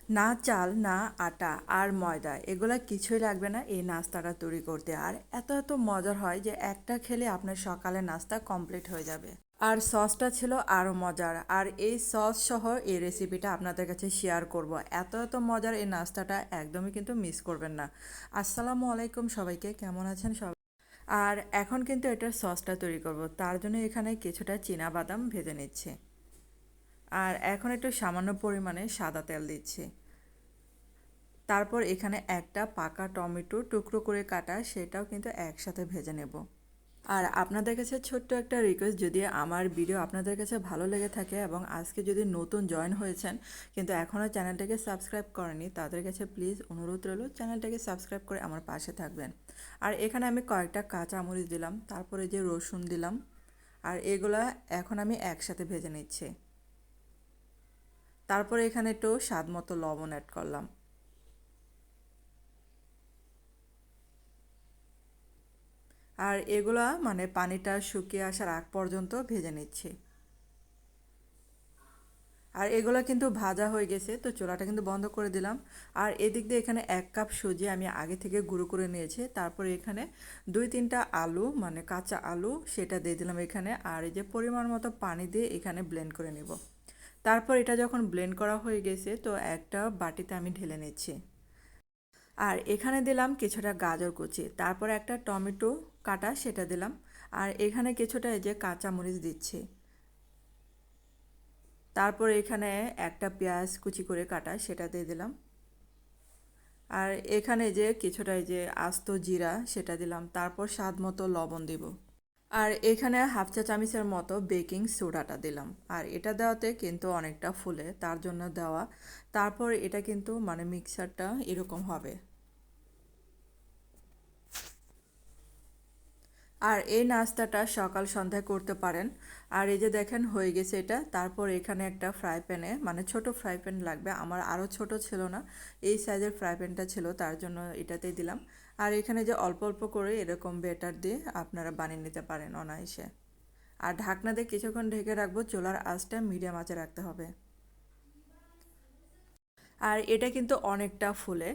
না চাল না আটা আর ময়দা এগুলা কিছুই লাগবে না এই নাস্তাটা তৈরি করতে। আর এত এত মজার হয় যে একটা খেলে আপনার সকালে নাস্তা কমপ্লিট হয়ে যাবে। আর সসটা ছিল আরও মজার। আর এই সস সহ এই রেসিপিটা আপনাদের কাছে শেয়ার করব। এত এত মজার এই নাস্তাটা একদমই কিন্তু মিস করবেন না। আসসালামু আলাইকুম সবাইকে, কেমন আছেন সবাই? আর এখন কিন্তু এটার সসটা তৈরি করব, তার জন্য এখানে কিছুটা চীনা বাদাম ভেজে নিচ্ছি। আর এখন একটু সামান্য পরিমাণে সাদা তেল দিচ্ছি। তারপর এখানে একটা পাকা টমেটো টুকরো করে কাটা, সেটাও কিন্তু একসাথে ভেজে নেব। আর আপনাদের কাছে ছোট্ট একটা রিকোয়েস্ট, যদি আমার ভিডিও আপনাদের কাছে ভালো লেগে থাকে এবং আজকে যদি নতুন জয়েন হয়েছেন কিন্তু এখনও চ্যানেলটাকে সাবস্ক্রাইব করেনি, তাদের কাছে প্লিজ অনুরোধ রইল চ্যানেলটাকে সাবস্ক্রাইব করে আমার পাশে থাকবেন। আর এখানে আমি কয়েকটা কাঁচামরিচ দিলাম, তারপরে যে রসুন দিলাম। আর এগুলা এখন আমি একসাথে ভেজে নিচ্ছি। তারপরে এখানে একটু স্বাদ মতো লবণ অ্যাড করলাম। আর এগুলা মানে পানিটা শুকিয়ে আসার আগ পর্যন্ত ভেজে নিচ্ছি। আর এগুলো কিন্তু ভাজা হয়ে গেছে, তো চুলাটা কিন্তু বন্ধ করে দিলাম। আর এদিক দিয়ে এখানে 1 কাপ সুজি আমি আগে থেকে গুঁড়ো করে নিয়েছি। তারপরে এখানে 2-3টা আলু মানে কাঁচা আলু সেটা দিয়ে দিলাম এখানে। আর এই যে পরিমাণ মতো পানি দিয়ে এখানে ব্লেন্ড করে নিব। তারপর এটা যখন ব্লেন্ড করা হয়ে গেছে তো একটা বাটিতে আমি ঢেলে নিচ্ছি। আর এখানে দিলাম কিছুটা গাজর কুচি, তারপর একটা টমেটো কাটা সেটা দিলাম। আর এখানে কিছুটা এই যে কাঁচামরিচ দিচ্ছি। তারপর এখানে একটা পেঁয়াজ কুচি করে কাটা সেটা দিয়ে দিলাম। আর এখানে যে কিছুটা এই যে আস্ত জিরা সেটা দিলাম, তারপর স্বাদ মতো লবণ দিব। আর এখানে হাফ চা চামচের মতো বেকিং সোডাটা দিলাম। আর এটা দেওয়াতে কিন্তু অনেকটা ফুলে, তার জন্য দেওয়া। তারপর এটা কিন্তু মানে মিক্সারটা এরকম হবে। আর এই নাস্তাটা সকাল সন্ধ্যায় করতে পারেন। আর এই যে দেখেন হয়ে গেছে এটা। তারপর এখানে একটা ফ্রাই প্যানে মানে ছোট ফ্রাই প্যান লাগবে, আমার আরও ছোট ছিল না, এই সাইজের ফ্রাই প্যানটা ছিল, তার জন্য এটাতেই দিলাম। আর এখানে যে অল্প অল্প করে এরকম বেটার দিয়ে আপনারা বানিয়ে নিতে পারেন অনায়াসে। আর ঢাকনা দিয়ে কিছুক্ষণ ঢেকে রাখবো, চুলার আঁচটা মিডিয়াম আঁচে রাখতে হবে। আর এটা কিন্তু অনেকটা ফুলে।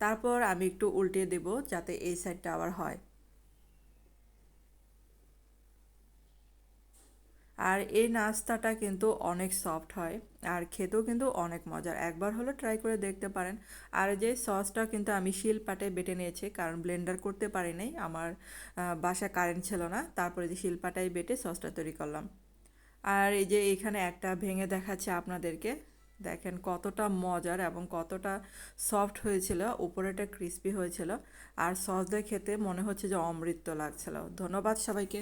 তারপর আমি একটু উল্টে দেব যাতে এই সাইডটা আবার হয়। আর এই নাস্তাটা কিন্তু অনেক সফট হয় আর খেতেও কিন্তু অনেক মজার, একবার হলো ট্রাই করে দেখতে পারেন। আর যে সসটা কিন্তু আমি শিলপাটায় বেটে নিয়েছি, কারণ ব্লেন্ডার করতে পারি নাই, আমার বাসায় কারেন্ট ছিল না। তারপরে যে শিলপাটায় বেটে সসটা তৈরি করলাম। আর এই যে এখানে একটা ভেঙে দেখাচ্ছে আপনাদেরকে, দেখেন কতটা মজার এবং কতটা সফট হয়েছিল, উপরেটা ক্রিস্পি হয়েছিল। আর সস দিয়ে খেতে মনে হচ্ছে যে অমৃত লাগছিল। ধন্যবাদ সবাইকে।